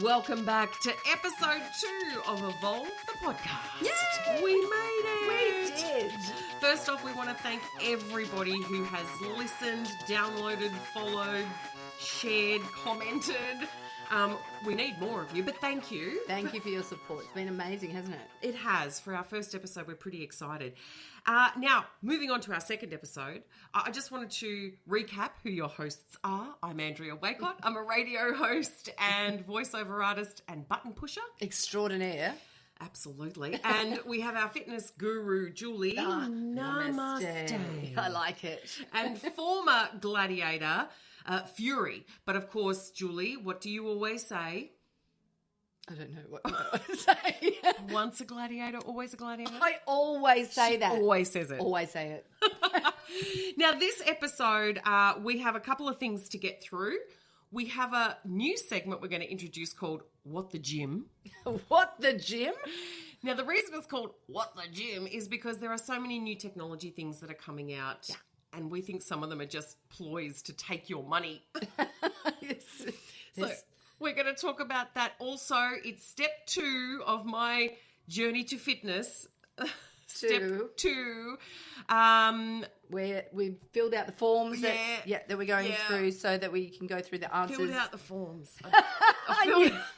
Welcome back to episode 2 of Evolv The Podcast. Yay! We made it! We did. First off, we want to thank everybody who has listened, downloaded, followed, shared, commented. We need more of you, but thank you. Thank you for your support. It's been amazing, hasn't it? It has. For our first episode, we're pretty excited. Now, moving on to our second episode, I just wanted to recap who your hosts are. I'm Andrea Waycott. I'm a radio host and voiceover artist and button pusher. Extraordinaire. Absolutely. And we have our fitness guru, Julie. Namaste. I like it. And former Gladiator, Fury. But of course, Julie, what do you always say? I don't know what to say. Once a gladiator, always a gladiator? I always say that. Always says it. Always say it. Now, this episode, we have a couple of things to get through. We have a new segment we're going to introduce called What the Gym. What the gym? Now, the reason it's called What the Gym is because there are so many new technology things that are coming out. Yeah. And we think some of them are just ploys to take your money. So we're going to talk about that. Also, it's step 2 of my journey to fitness. Step 2. Where we filled out the forms that we're going through so that we can go through the answers. Filled out the forms.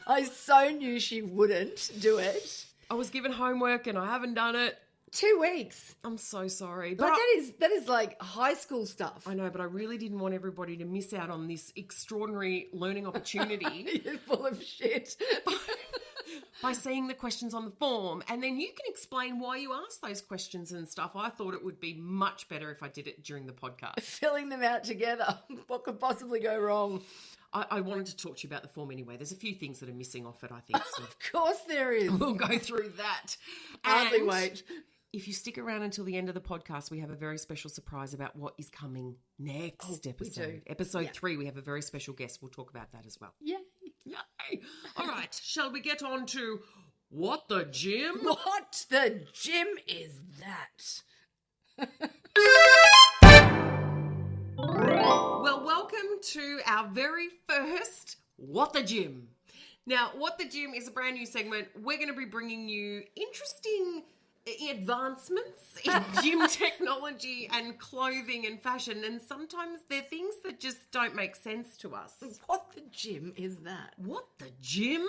I so knew she wouldn't do it. I was given homework and I haven't done it. 2 weeks. I'm so sorry. But that is like high school stuff. I know, but I really didn't want everybody to miss out on this extraordinary learning opportunity. You're full of shit. By seeing the questions on the form. And then you can explain why you asked those questions and stuff. I thought it would be much better if I did it during the podcast. Filling them out together. What could possibly go wrong? I wanted to talk to you about the form anyway. There's a few things that are missing off it, I think. So of course there is. We'll go through that. Hardly wait. If you stick around until the end of the podcast, we have a very special surprise about what is coming next episode. We do. Episode 3, we have a very special guest. We'll talk about that as well. Yay. Yay. All right. Shall we get on to What the Gym? What the gym is that? Well, welcome to our very first What the Gym. Now, What the Gym is a brand new segment. We're going to be bringing you interesting advancements in gym technology and clothing and fashion, and sometimes they're things that just don't make sense to us. What the gym is that? What the gym?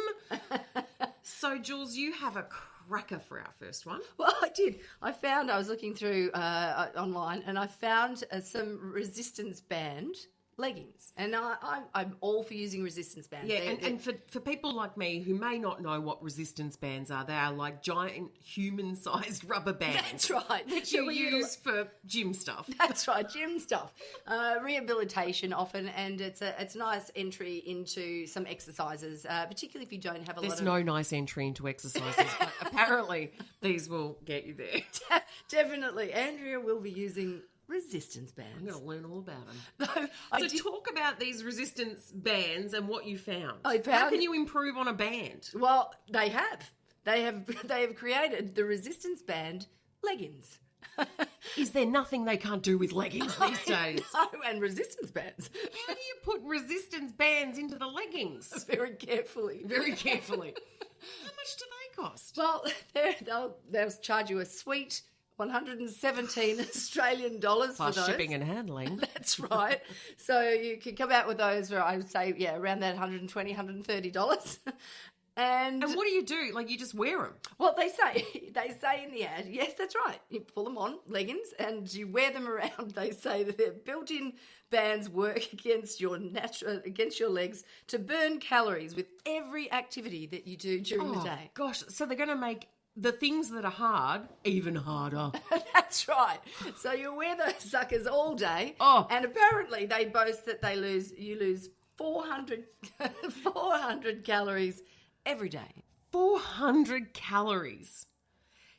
So, Jules, you have a cracker for our first one. Well, I did. I was looking through online and I found some resistance band leggings. And I'm all for using resistance bands. Yeah, and for people like me who may not know what resistance bands are, they are like giant human-sized rubber bands. That's right. That you use for gym stuff. That's right, gym stuff. Rehabilitation often, and it's a nice entry into some exercises, particularly if you don't have There's no nice entry into exercises, but apparently these will get you there. Definitely. Andrea will be using resistance bands. I'm going to learn all about them. Talk about these resistance bands and what you found. How can you improve on a band? Well, they have. They have created the resistance band leggings. Is there nothing they can't do with leggings these days? No, and resistance bands. How do you put resistance bands into the leggings? Very carefully. Very carefully. How much do they cost? Well, they'll charge you a sweet $117 Australian dollars for those. Shipping and handling. That's right. So you can come out with those for, I would say, around that $120, $130. And what do you do? Like, you just wear them? Well, they say in the ad, yes, that's right. You pull them on, leggings, and you wear them around. They say that their built-in bands work against your legs to burn calories with every activity that you do during the day. Gosh, so they're going to make the things that are hard even harder. That's right. So you wear those suckers all day, and apparently they boast that you lose 400 calories every day. 400 calories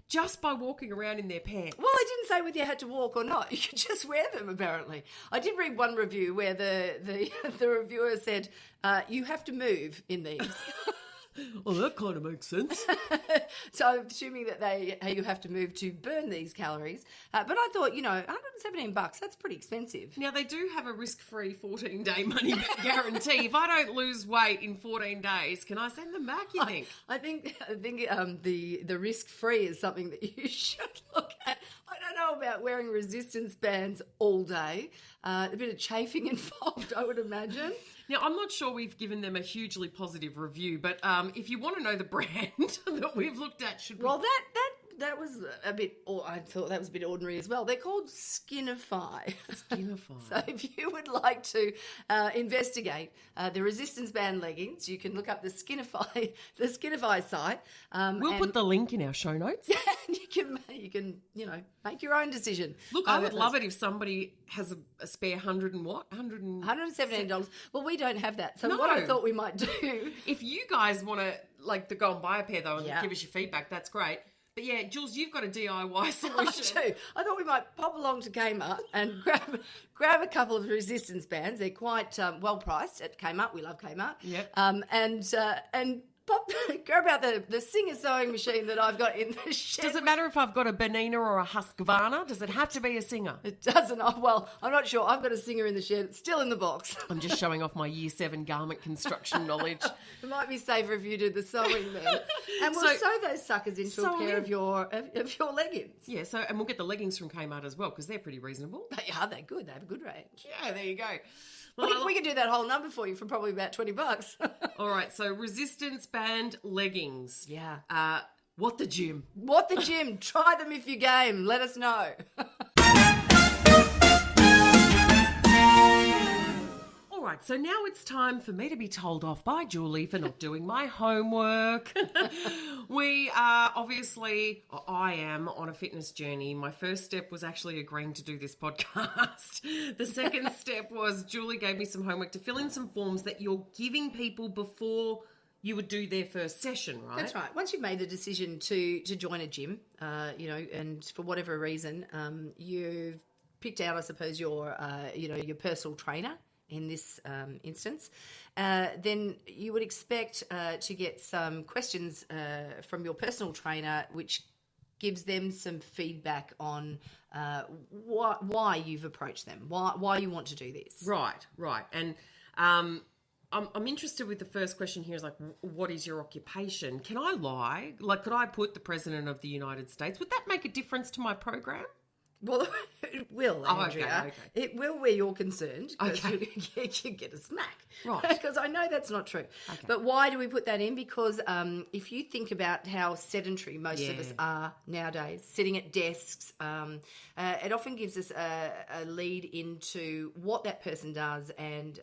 just by walking around in their pants. Well, I didn't say whether you had to walk or not. You could just wear them, apparently. I did read one review where the reviewer said, you have to move in these. Oh, that kind of makes sense. So I'm assuming that you have to move to burn these calories. But I thought, $117, that's pretty expensive. Now, they do have a risk-free 14-day money-back guarantee. If I don't lose weight in 14 days, can I send them back, you think? I think the risk-free is something that you should look at. I don't know about wearing resistance bands all day. A bit of chafing involved, I would imagine. Now, I'm not sure we've given them a hugely positive review, but if you want to know the brand that we've looked at, should we... Well, that was a bit... I thought that was a bit ordinary as well. They're called Skinify. Skinify. So if you would like to investigate the resistance band leggings, you can look up the Skinify site. We'll put the link in our show notes. you can make your own decision. Look, I would love it if somebody has a spare $117. Well, we don't have that. So No. what I thought we might do... If you guys want to go and buy a pair, though, and give us your feedback, that's great. But yeah, Jules, you've got a DIY solution. I do. I thought we might pop along to Kmart and grab a couple of resistance bands. They're quite well priced at Kmart. We love Kmart. Yep. And grab out the Singer sewing machine that I've got in the shed. Does it matter if I've got a Benina or a Husqvarna? Does it have to be a Singer? It doesn't. Oh, well, I'm not sure. I've got a Singer in the shed. It's still in the box. I'm just showing off my Year 7 garment construction knowledge. It might be safer if you do the sewing then. And we'll sew those suckers into a pair of your leggings. Yeah, and we'll get the leggings from Kmart as well because they're pretty reasonable. They're good. They have a good range. Yeah, there you go. We can do that whole number for you for probably about $20. All right, so resistance band leggings. Yeah. What the gym? What the gym? Try them if you game. Let us know. All right, so now it's time for me to be told off by Julie for not doing my homework. We are I am on a fitness journey. My first step was actually agreeing to do this podcast. The second step was Julie gave me some homework to fill in some forms that you're giving people before you would do their first session, right? That's right. Once you've made the decision to join a gym, and for whatever reason, you've picked out, I suppose, your personal trainer in this instance, then you would expect to get some questions from your personal trainer, which gives them some feedback on why you've approached them, why you want to do this. Right. And I'm interested with the first question here is what is your occupation? Can I lie? Could I put the President of the United States? Would that make a difference to my program? Well, it will, Andrea. Okay. It will where you're concerned because you get a smack. Right. Because I know that's not true. Okay. But why do we put that in? Because if you think about how sedentary most of us are nowadays, sitting at desks, it often gives us a lead into what that person does and,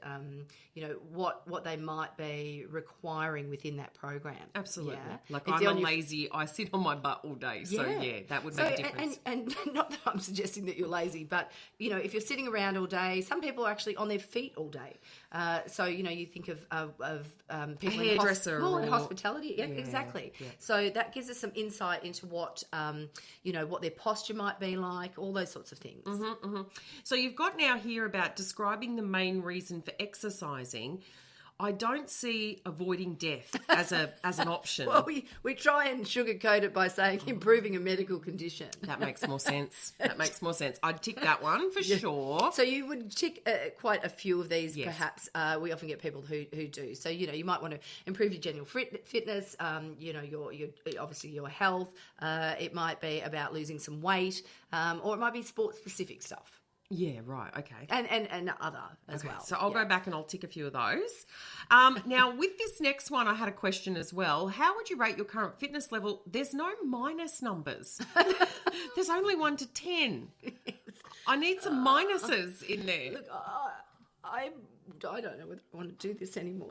what they might be requiring within that program. Absolutely. Yeah? I'm lazy. I sit on my butt all day. So, that would make a difference. And not that I'm suggesting that you're lazy, but, if you're sitting around all day, some people are actually on their feet all day. You think of people in hospitality. Yeah, exactly. Yeah. So that gives us some insight into what their posture might be like, all those sorts of things. Mm-hmm, mm-hmm. So you've got now here about describing the main reason for exercising. I don't see avoiding death as an option. Well, we try and sugarcoat it by saying improving a medical condition. That makes more sense. I'd tick that one for sure. So you would tick quite a few of these, perhaps. We often get people who do. So, you might want to improve your general fitness, your obviously your health. It might be about losing some weight, or it might be sport-specific stuff. Yeah, right, okay. And other as well. So I'll go back and I'll tick a few of those. Now, with this next one, I had a question as well. How would you rate your current fitness level? There's no minus numbers. There's only 1 to 10. Yes. I need some minuses in there. Look, I don't know whether I want to do this anymore.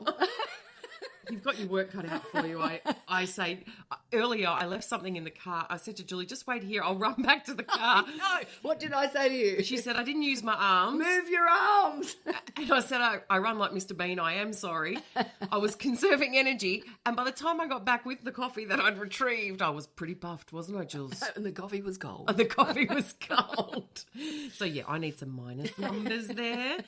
You've got your work cut out for you. I say, earlier I left something in the car. I said to Julie, just wait here. I'll run back to the car. No, what did I say to you? She said, I didn't use my arms. Move your arms. And I said, I run like Mr. Bean. I am sorry. I was conserving energy. And by the time I got back with the coffee that I'd retrieved, I was pretty buffed, wasn't I, Jules? And the coffee was cold. The coffee was cold. So, I need some minus numbers there.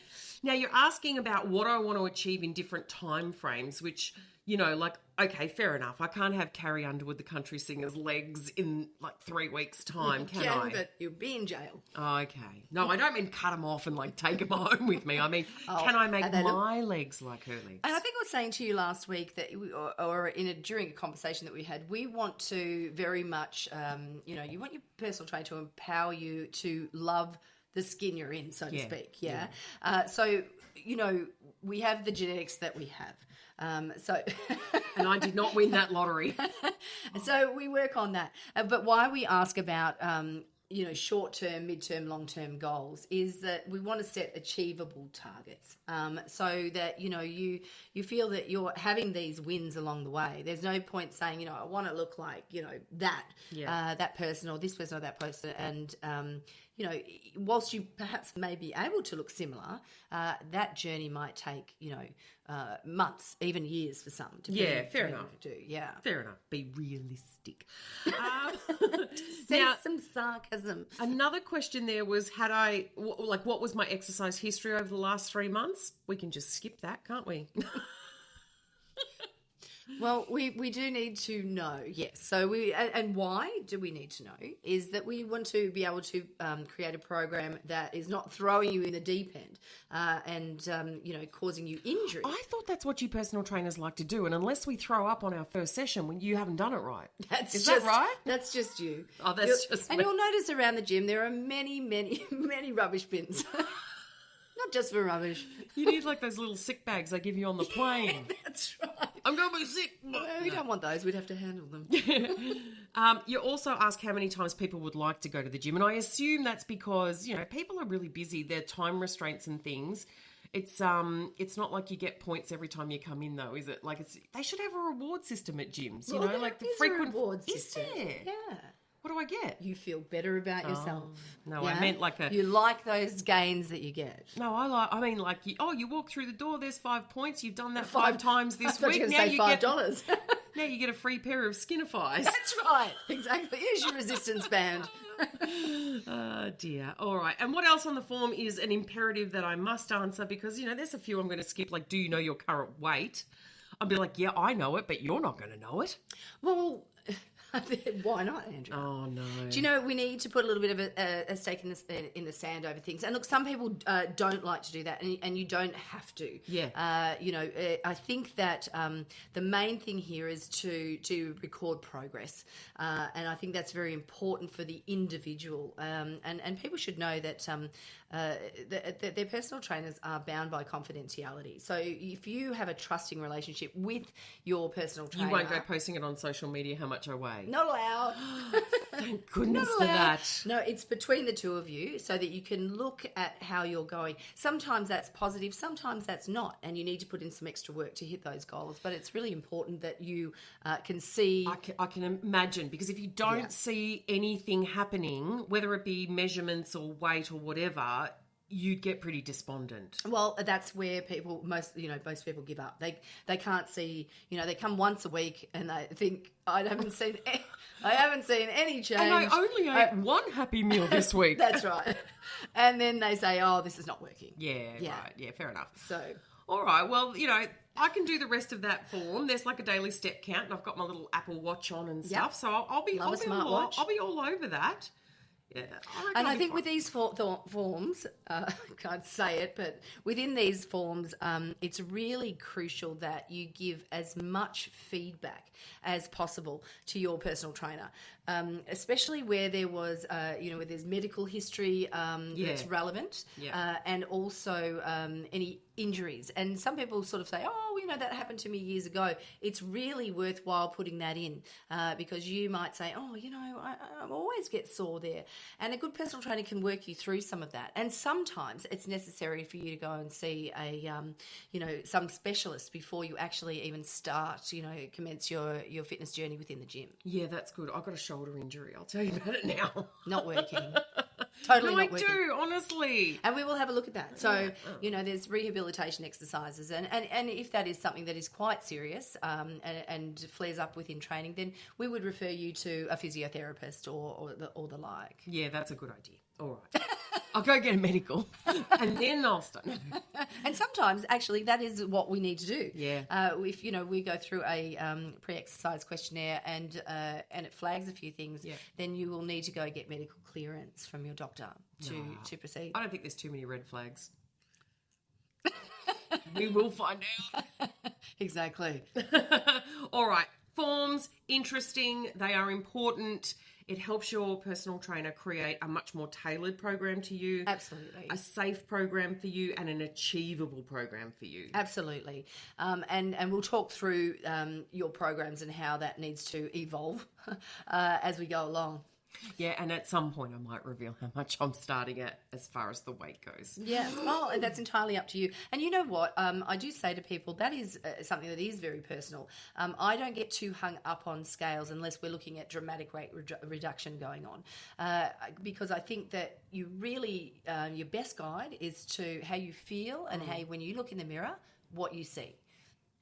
Now, you're asking about what I want to achieve in different time frames, which, like, okay, fair enough. I can't have Carrie Underwood, the country singer's legs in, like, 3 weeks' time, can I? But you'll be in jail. Okay. No, I don't mean cut them off and, like, take them home with me. I mean, can I make my legs like her legs? And I think I was saying to you last week that, during a conversation that we had, we want to very much, you want your personal trainer to empower you to love the skin you're in, so to speak. Yeah. So, we have the genetics that we have. And I did not win that lottery. So we work on that. But why we ask about, short-term, mid-term, long-term goals is that we want to set achievable targets, so that, you feel that you're having these wins along the way. There's no point saying, I want to look like, that person or this person or that person. And, whilst you perhaps may be able to look similar, that journey might take, months, even years for some. Fair enough. Yeah. Fair enough. Be realistic. Sense some sarcasm. Another question there was, what was my exercise history over the last 3 months? We can just skip that, can't we? Well, we do need to know, yes. So and why do we need to know is that we want to be able to create a program that is not throwing you in the deep end and causing you injury. I thought that's what you personal trainers like to do, and unless we throw up on our first session, when you haven't done it right. Is that right? That's just you. Oh, that's just me. And you'll notice around the gym there are many, many, many rubbish bins. Not just for rubbish. You need like those little sick bags they give you on the plane. Yeah, that's right. I'm going to be sick. Well, we don't want those. We'd have to handle them. You also ask how many times people would like to go to the gym. And I assume that's because, people are really busy. Their time restraints and things. It's not like you get points every time you come in, though, is it? Like they should have a reward system at gyms, like the frequent reward system. Is there? Yeah. What do I get? You feel better about yourself. No, yeah? I meant like You like those gains that you get. No, you walk through the door, there's 5 points, you've done that 5 times this week. Now you get $5. Now you get a free pair of Skinnifies. That's right. Exactly. Here's your resistance band. Oh, dear. All right. And what else on the form is an imperative that I must answer? Because, there's a few I'm going to skip, like, do you know your current weight? I'll be like, yeah, I know it, but you're not going to know it. Well... Why not, Andrea? Oh, no. Do you know we need to put a little bit of a stake in the sand over things? And look, some people don't like to do that, and you don't have to. Yeah. I think that the main thing here is to record progress, and I think that's very important for the individual. And people should know that their personal trainers are bound by confidentiality. So if you have a trusting relationship with your personal trainer, you won't go posting it on social media how much I weigh. Not allowed. Thank goodness for that. No, it's between the two of you so that you can look at how you're going. Sometimes that's positive, sometimes that's not, and you need to put in some extra work to hit those goals. But it's really important that you can see... I can imagine, because if you don't see anything happening, whether it be measurements or weight or whatever... you'd get pretty despondent. Well, that's where most people give up. They can't see, they come once a week and they think, I haven't seen any change. And I only ate one Happy Meal this week. That's right. And then they say, oh, this is not working. Yeah, right. Yeah, fair enough. So, all right. Well, I can do the rest of that form. There's like a daily step count, and I've got my little Apple Watch on and stuff. So I'll be all over that. Yeah, I think with these forms, I can't say it, but within these forms, it's really crucial that you give as much feedback as possible to your personal trainer, especially where there was, where there's medical history that's relevant, and also any injuries. And some people sort of say, oh, that happened to me years ago. It's really worthwhile putting that in because you might say, oh, I always get sore there. And a good personal trainer can work you through some of that. And sometimes it's necessary for you to go and see some specialist before you actually even start, commence your fitness journey within the gym. Yeah, that's good. I've got a shoulder injury. I'll tell you about it now. Not working. Totally not working. I do, honestly. And we will have a look at that. So, there's rehabilitation exercises. And if that is something that is quite serious and flares up within training, then we would refer you to a physiotherapist or the like. Yeah, that's a good idea. All right. I'll go get a medical and then I'll start. And sometimes, actually, that is what we need to do. Yeah. If we go through a pre-exercise questionnaire and it flags a few things, then you will need to go get medical clearance from your doctor to proceed. I don't think there's too many red flags. We will find out. Exactly. All right. Forms, interesting. They are important. It helps your personal trainer create a much more tailored program to you. Absolutely. A safe program for you and an achievable program for you. Absolutely. And we'll talk through your programs and how that needs to evolve as we go along. Yeah, and at some point I might reveal how much I'm starting at as far as the weight goes. Yeah, well, that's entirely up to you. And you know what? I do say to people that is something that is very personal. I don't get too hung up on scales unless we're looking at dramatic weight reduction going on, because I think that you really, your best guide is to how you feel and how, when you look in the mirror, what you see.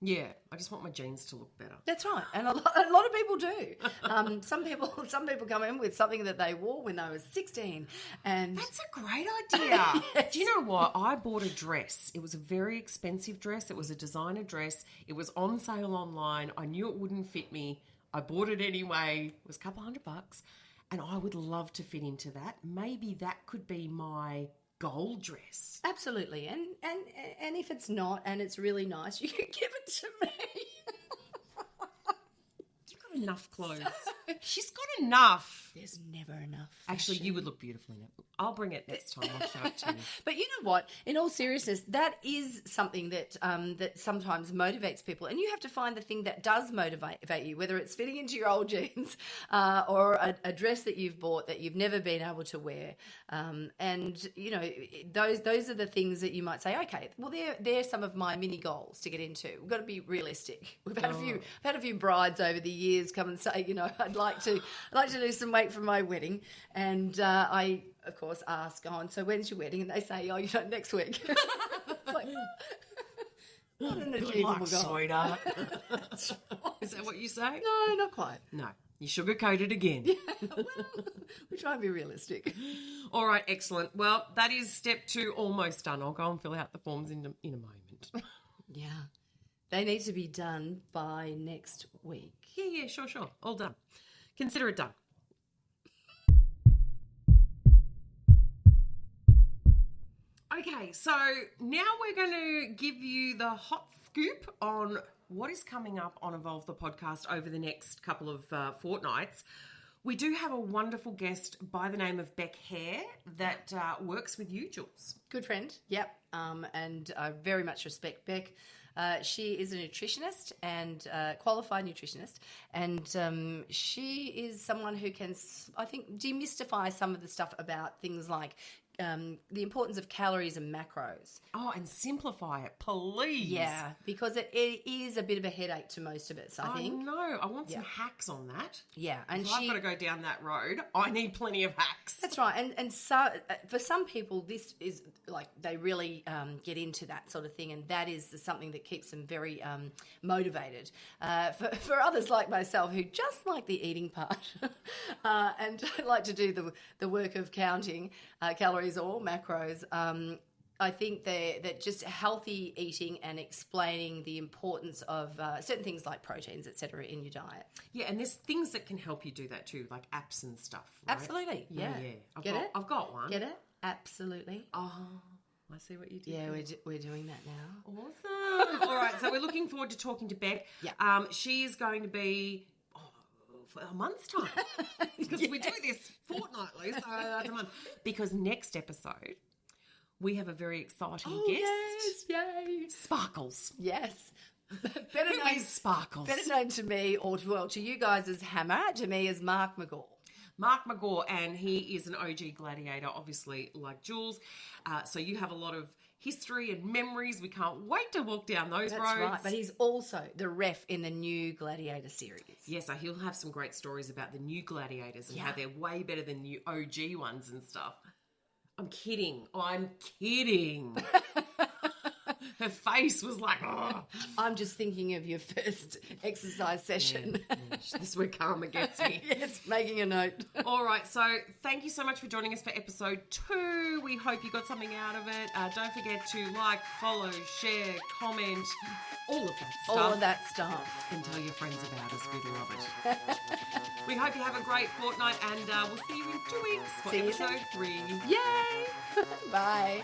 Yeah, I just want my jeans to look better. That's right, and a lot of people do. Some people come in with something that they wore when they were 16, and that's a great idea. Yes. Do you know what? I bought a dress. It was a very expensive dress. It was a designer dress. It was on sale online. I knew it wouldn't fit me. I bought it anyway. It was a couple $100, and I would love to fit into that. Maybe that could be my gold dress. Absolutely. And if it's not and it's really nice, you can give it to me. You've got enough clothes. She's got enough. There's never enough. Actually, you would look beautiful in it. I'll bring it next time. I'll show it to you. But you know what? In all seriousness, that is something that that sometimes motivates people, and you have to find the thing that does motivate you, whether it's fitting into your old jeans or a dress that you've bought that you've never been able to wear. And you know, those are the things that you might say, okay, well, they're some of my mini goals to get into. We've got to be realistic. We've had a few brides over the years come and say, you know, I'd like to lose some weight for my wedding, and I, of course, ask on, so when's your wedding? And they say, oh, you know, next week. It's like, not an achievable goal. Sweetheart. Is that what you say? No, not quite. No, you sugarcoat it again. Yeah, well, we try and be realistic. All right, excellent. Well, that is step 2 almost done. I'll go and fill out the forms in a moment. Yeah. They need to be done by next week. Yeah, sure. All done. Consider it done. Okay, so now we're going to give you the hot scoop on what is coming up on Evolv The Podcast over the next couple of fortnights. We do have a wonderful guest by the name of Beck Hare that works with you, Jules. Good friend, yep, and I very much respect Beck. She is a nutritionist and qualified nutritionist, and she is someone who can, I think, demystify some of the stuff about things like the importance of calories and macros. Oh, and simplify it, please. Yeah, because it is a bit of a headache to most of us, I think. No, I want some hacks on that. Yeah. And if I've got to go down that road, I need plenty of hacks. That's right. And so for some people, this is like they really get into that sort of thing, and that is something that keeps them very motivated. For others like myself who just like the eating part and don't like to do the work of counting calories or macros, I think that just healthy eating and explaining the importance of certain things like proteins, etc., in your diet. Yeah, and there's things that can help you do that too, like apps and stuff. Right? Absolutely, yeah. I've got one. Get it? Absolutely. Oh, I see what you did. Yeah, we're doing that now. Awesome. All right, so we're looking forward to talking to Beck. Yeah. She is going to be for a month's time because we do this fortnightly, so that's a month. Because next episode we have a very exciting guest. Yes, yay! Sparkles. Yes. Who is Sparkles? Better known to me, or to you guys as Hammer, to me as Mark McGaw. Mark McGaw, and he is an OG Gladiator, obviously, like Jules. So you have a lot of history and memories. We can't wait to walk down those roads. That's right, but he's also the ref in the new Gladiator series. Yes, so he'll have some great stories about the new Gladiators and how they're way better than the OG ones and stuff. I'm kidding. Her face was like, oh. I'm just thinking of your first exercise session. This is where karma gets me. Yes, making a note. All right, so thank you so much for joining us for episode 2. We hope you got something out of it. Don't forget to like, follow, share, comment, all of that stuff. All of that stuff. And tell your friends about us. We'd love it. We hope you have a great fortnight, and we'll see you in 2 weeks for See you episode 3. Yay! Bye.